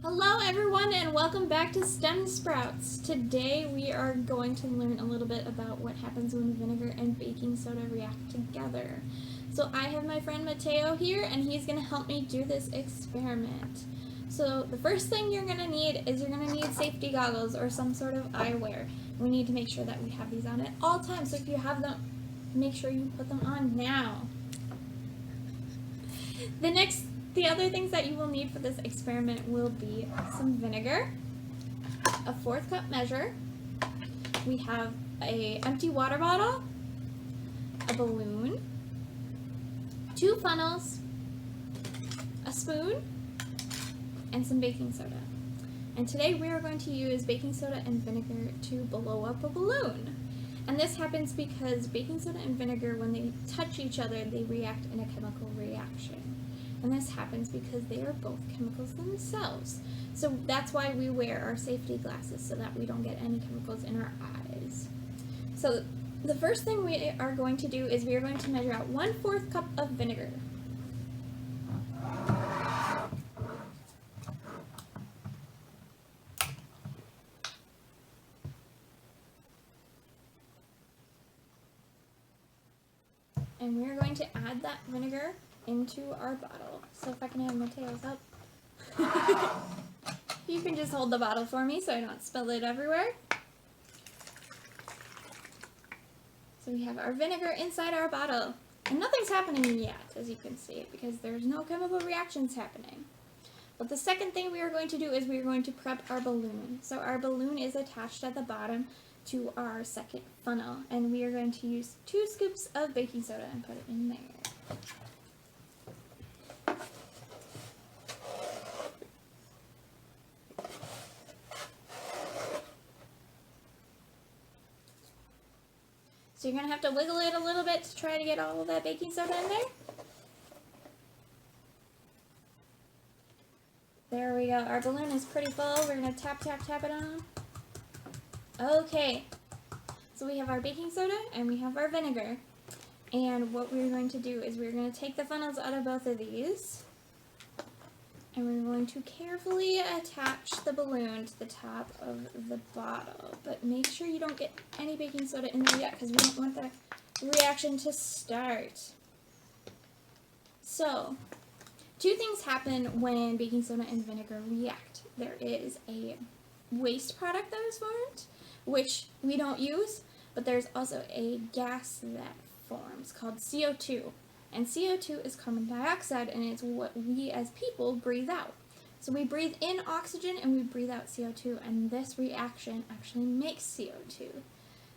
Hello everyone and welcome back to STEM Sprouts. Today we are going to learn a little bit about what happens when vinegar and baking soda react together. So I have my friend Mateo here and he's going to help me do this experiment. So the first thing you're going to need is you're going to need safety goggles or some sort of eyewear. We need to make sure that we have these on at all times, so if you have them, make sure you put them on now. The other things that you will need for this experiment will be some vinegar, a 1/4 cup measure, we have an empty water bottle, a balloon, 2 funnels, a spoon, and some baking soda. And today we are going to use baking soda and vinegar to blow up a balloon. And this happens because baking soda and vinegar, when they touch each other, they react in a chemical reaction. And this happens because they are both chemicals themselves. So that's why we wear our safety glasses, so that we don't get any chemicals in our eyes. So the first thing we are going to do is we are going to measure out 1/4 cup of vinegar. And we're going to add that vinegar into our bottle. So if I can have Mateo's help. You can just hold the bottle for me so I don't spill it everywhere. So we have our vinegar inside our bottle. And nothing's happening yet, as you can see, because there's no chemical reactions happening. But the second thing we are going to do is we are going to prep our balloon. So our balloon is attached at the bottom to our second funnel. And we are going to use 2 scoops of baking soda and put it in there. So you're going to have to wiggle it a little bit to try to get all of that baking soda in there. There we go. Our balloon is pretty full. We're going to tap, tap, tap it on. Okay. So we have our baking soda and we have our vinegar. And what we're going to do is we're going to take the funnels out of both of these. And we're going to carefully attach the balloon to the top of the bottle. But make sure you don't get any baking soda in there yet, because we don't want the reaction to start. So, 2 things happen when baking soda and vinegar react. There is a waste product that is formed, which we don't use, but there's also a gas that forms called CO2. And CO2 is carbon dioxide, and it's what we as people breathe out. So we breathe in oxygen and we breathe out CO2, and this reaction actually makes CO2.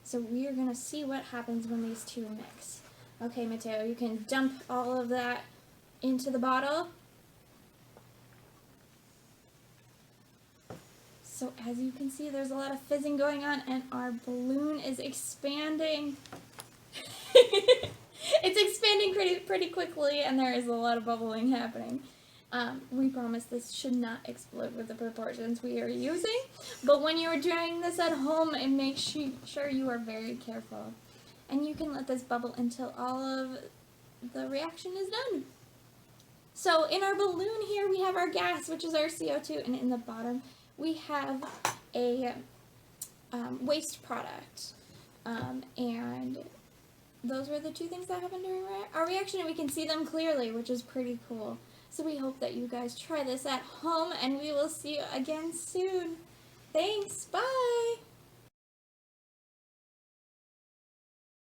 So we are going to see what happens when these two mix. Okay, Mateo, you can dump all of that into the bottle. So as you can see, there's a lot of fizzing going on, and our balloon is expanding. It's expanding pretty quickly, and there is a lot of bubbling happening. We promise this should not explode with the proportions we are using, but when you are doing this at home, and make sure you are very careful. And you can let this bubble until all of the reaction is done. So in our balloon here, we have our gas, which is our CO2, and in the bottom, we have a waste product. And those were the 2 things that happened during our reaction, and we can see them clearly, which is pretty cool. So we hope that you guys try this at home, and we will see you again soon. Thanks, bye!